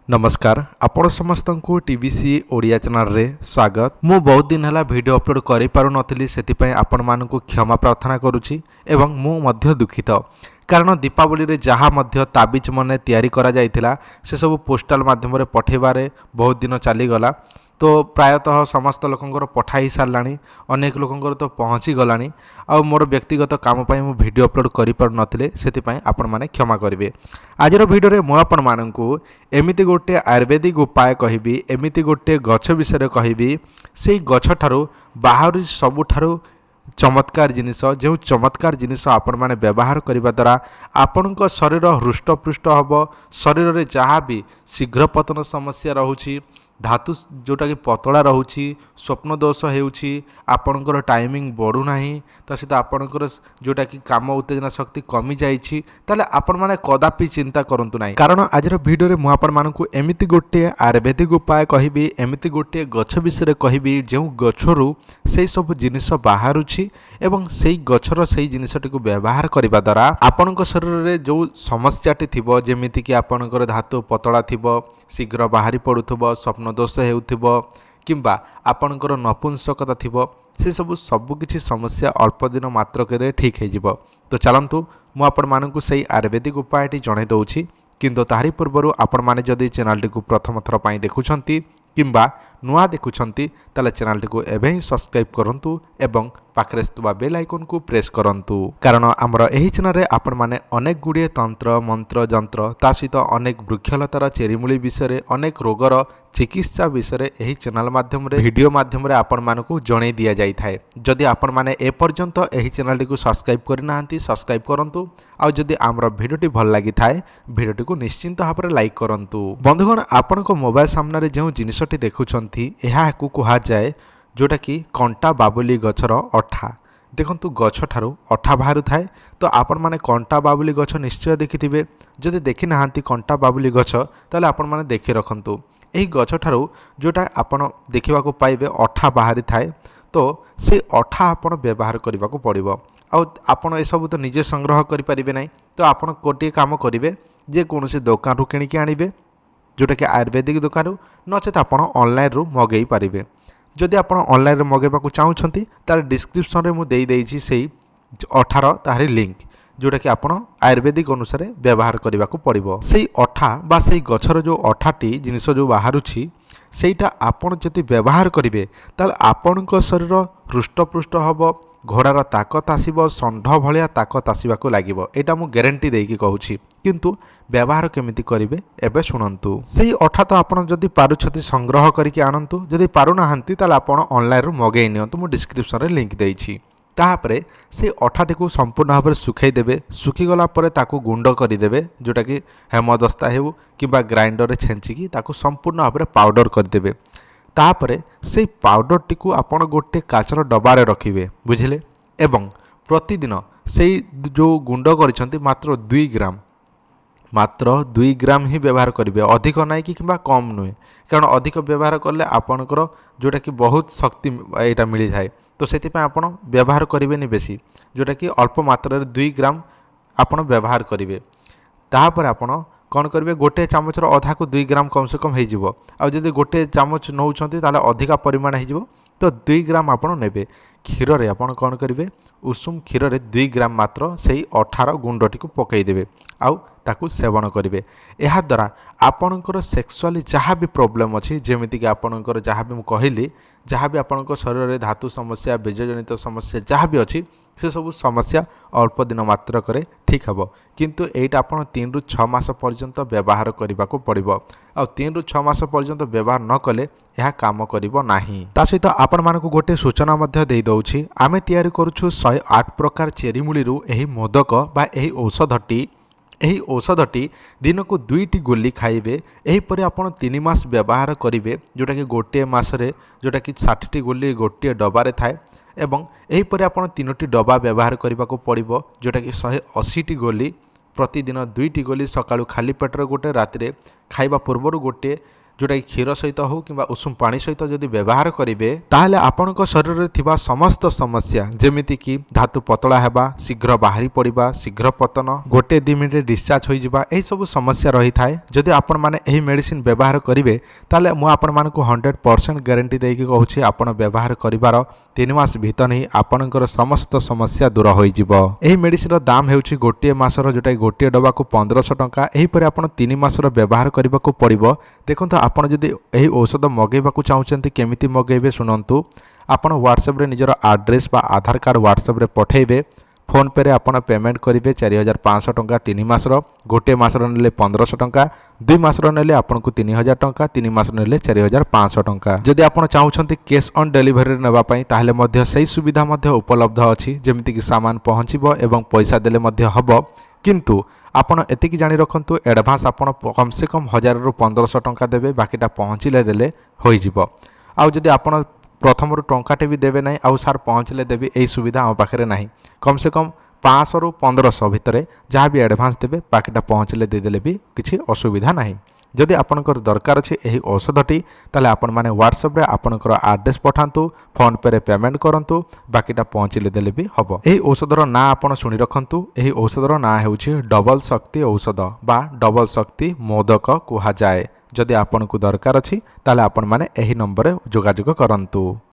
नमस्कार आपण समस्त को टीवीसी ओडिया चैनल रे स्वागत। मु बहुत दिन है वीडियो अपलोड करि पारु नथिली सेतिपय आपण मानकु क्षमा प्रार्थना करुछि एवं मु मध्य दुखित कारण दीपावली रे जहाँ मध्य ताबिज मने तैयारी करा जाइथिला से सब पोस्टाल माध्यम रे पठेबारे बहुत दिन चलीगला। तो प्रायतः समस्त लोकंकर पठाई साराणी अनेक लोकंकर तो पहुँची गलानी आ मोर व्यक्तिगत काम पाई मु वीडियो अपलोड करि पारु नथिले सेतिपय आपण माने क्षमा करिवे। आजर वीडियो रे मु आपण मानकु एमिति गोटे आयुर्वेदिक उपाय कहिबी, एमिति गोटे गछ विषय कहिबी सेई गछ ठारू बाहर सबुठारू चमत्कार जिनिस जो चमत्कार जिनिस आपण माने व्यवहार करने द्वारा आपण शरीर हृष्टपृष्ट हम शरीर में जहाँ भी शीघ्र पतन समस्या रोची धातु जोटा कि पतला रोची स्वप्न दोष होउची आपणकर टाइमिंग बढ़ुना ता सहित आपणकर जोटा कि काम उत्तेजना शक्ति कमी जाइछि ताले आपण माने कदापि चिंता करंतु नाही। कारण आज वीडियो रे मु आपण मानकु एमिति गोटे आयुर्वेदिक उपाय कहिबी, एमिति गोटे गछ विषय कहिबी जो गछरु से सब जिनिस बाहरुछि एवं सेई गछर सेई जिनिसटी को व्यवहार करबा द्वारा आपणक शरीर रे जो समस्याटी थिबो जेमिति कि आपणकर धातु पतला थिबो शीघ्र बाहरी पडुथबो स्वप्न दोष हेउथिबो किंबा आपणकर नपुंसकता थिबो से सबकिछि समस्या अल्प दिन मात्रक ठीक हो। तो चलतु मु आपण मानकु सेई आयुर्वेदिक उपायटी जणाई दउछि किंतु ताहारी पूर्वरु आपण माने जदि चैनल को प्रथम थर पई देखुछंती किंबा नुआ देखुछंती ताले चैनल को एबे ही सब्सक्राइब करंतु एवं पाखरे थुबा बेल आइकन को प्रेस करंतु। कारण आमर एही चैनल रे आपण माने अनेक गुड़िए तंत्र मंत्र जंत्र ता सहित अनेक वृक्षलतार चेरीमूली विषय अनेक रोगर चिकित्सा विषय एही चैनल माध्यम रे वीडियो माध्यम रे आपण मानकु जणाई दिया जाई थाए। जदि आपण माने ए पर्यंत एही चैनल को सब्सक्राइब करनाहांती सब्सक्राइब करंतु आ जदि आमर वीडियोटी भल लागि थाए वीडियोटी को निश्चिंत भाव में लाइक करंतु। बंधुगण आपण मोबाइल सामने रे जो जिनिसटी देखुछंती एहा को कुहा जाए जोटा कि कंटा बाबुली गछर अठा। देखंतु गछ ठारू अठा बाहर थाए तो आपण माने कंटा बाबुली गछ निश्चय देखिथिबे। जदि देखि नाहांती कंटा बाबुली गछ ताले आपण माने देखि रखंतु एही गछ ठारू जोटा आपण देखिबा को पाइबे अठा बाहर थाए तो से अठा आपण व्यवहार करबा को पड़िबो। आ आपण ए सब तो निजे संग्रह करि परिबे नै तो आपण कोटिए काम करिवे जे कोनोसी दुकान रु किनि के आनिबे जोटा कि आयुर्वेदिक दुकान रु नचेत आपण ऑनलाइन रु मगेई पारिबे। जदि आप ऑनलाइन मगेबा को चाहूँगी तार डिस्क्रिप्शन रे मु देई देइछि सेई अठार ताहारी लिंक जोटा कि आपण आयुर्वेदिक अनुसार व्यवहार करने को पड़िबो। सेई अठा बा सेई गछर जो अठाटी जिनिस जो बाहरुछि सेटा आपण जदि व्यवहार करिवे ताल आपणक शरीर हृष्टपृष्ट हब घोड़ार ताकत आसीबो षंढ भलिया ताकत आसीबाको लागिबो। एटा मु ग्यारंटी देकी कहूछि किंतु व्यवहार केमिति करिवे एबे सुनंतु। सेई अठा तो आपण जदि पारुछथि संग्रह करिके आनंतु जदि पारु नाहंती ताल आपण ऑनलाइन रो मगेई नियंतु मु डिस्क्रिप्शन रे लिंक देइछि। ताहापरे से अठाटी को संपूर्ण भाव में सुखाई देबे। सुखी गला परे ताकू गुंड करदेवे जोटा कि हेमदस्ता हेउ किंबा ग्राइंडर रे छेंचिकी ताकू संपूर्ण भाव में पाउडर करदेवे। तापरे से पाउडर टी को आपण गोटे काचर डबारे रखिबे बुझिले एवं प्रतिदिन से जो गुंड करिसंती मात्र 2 ग्राम ही व्यवहार करेंगे अधिक ना कि कम नुहे। कारण अधिक व्यवहार कले आपणकर जोटा कि बहुत शक्ति यहाँ मिली जाए तो से आप व्यवहार करेंगे बेसी जोटा कि अल्प मात्रा 2 ग्राम आपण व्यवहार करेंगे। तापर आपण कौन करेंगे गोटे चामचर अधा को 2 ग्राम कम से कम हो आदि गोटे चामच नौ अधिका परिमाण हो तो 2 ग्राम आपण ने क्षीर रे आपण कौन करेंगे उषुम क्षीर रे 2 ग्राम मात्र से 18 गुंडटी को पकईदेवे आउ ताकू सेवन करेंगे। यह द्वारा आपणकर सेक्सुअली जहाँ भी प्रोब्लेम अच्छी जमीक आपणकर जहाँ भी कहली जहाँ भी आपण शरीर में धातु समस्या बीजजनित समस्या जहाँ भी अच्छी से सब समस्या अल्प दिन मात्र करे ठीक हे किंतु एटा आपण 3 ରୁ 6 मास पर्यंत व्यवहार करने को पड़ो आ 3 ରୁ 6 मास पर्यंत व्यवहार न कले यह काम करिवो नाही। ता सहित आपण मानकु गोटे सूचना मध्य देई दउछि आमे तयारी करूछु 108 प्रकार चेरीमूली रु एही मोदक बा एही औषधटी दिन को 2टी गोली खाइबे। एहीपरि आपण 3 मास व्यवहार करेंगे जोटा कि गोटे मासरे जोटा कि 60टी गोली गोटे डबारे थाए एवं एहीपरि आपण 3टी डबा व्यवहार करने को पड़ो जोटा कि 180टी गोली प्रतिदिन 2टी गोली सकाळु खाली पेटर गोटे रातिरे खाइबा पूर्वर गोटे जोटा कि क्षीर सहित हो कि उषुम पानी सहित जदि व्यवहार करेंगे ताहले आपणक शरीर में थिबा समस्त समस्या जेमिति कि धातु पतला हेबा शीघ्र बाहरी पड़िबा शीघ्र पतन गोटे 2 मिनिट डिस्चार्ज हो जिबा एही सब समस्या रही थाए। जदि आपण माने एही मेडिसिन व्यवहार करेंगे ताहले मु आपण मानकु 100% गारंटी देकी कहूछि आपण व्यवहार करिवार 3 मास भीतर ही आपणकर समस्त समस्या दूर हो जिवो। एही मेडिसिन रो दाम हेउछि गोटे मासर जोटा गोटे डबा को 1500 टंका। एही परे आपण 3 मासर व्यवहार करबाको पड़िबो। देखंतु आपण जदि एही औषध मगेबाकू चाहुचंती केमिति मगेबे शुणंतु। आपण व्हाट्सएप रे निजर एड्रेस बा आधार कार्ड व्हाट्सएप रे पठेबे। फोन पे रे आपण पेमेंट करेंगे 4500 टंका 3 मासर, गोटे मासर नेले 1500 टंका, 2 मासर नेले आपन को 3000 टंका, 3 मास नेले 4500 टंका। जदि आपण चाहुछंती कैश ऑन डिलीवरी नेबा पई ताहले मध्य सही सुविधा मध्य उपलब्ध अछि जेमिति कि सामान पहुँचबो एवं पैसा देले मध्य हबो। किंतु आपण एतिकी जानी रखंतु एडवांस आपण कम से कम 1000 रु 1500 टंका देबे, बाकीटा पहुँचले देले होई जिवो। आ जदि आपण प्रथम टंकाटे भी देवे ना आउ सार पहुँचले देवी यही सुविधा आम पाखे ना। कम से कम 500 रु 1500 भितर जहाँ भी एडवांस देवे बाकीटा पहुँचले देदेले भी किसी असुविधा ना। जदि आपनकर दरकार अछि एही औषधटी ताले आपण माने व्हाट्सएप रे आपनकर एड्रेस पठांतु, फोन पे रे पेमेंट करंतु, बाकीटा पहुँचले देले भी हबो। एही औषधर ना आपण सुनि रखंतु। एही औषधर ना हेउछि डबल शक्ति औषध बा डबल शक्ति मोदक कुहा जाए। जदि आपन को दरकार अछि ताले आपण माने एही नंबर रे जोगाजोग करंतु।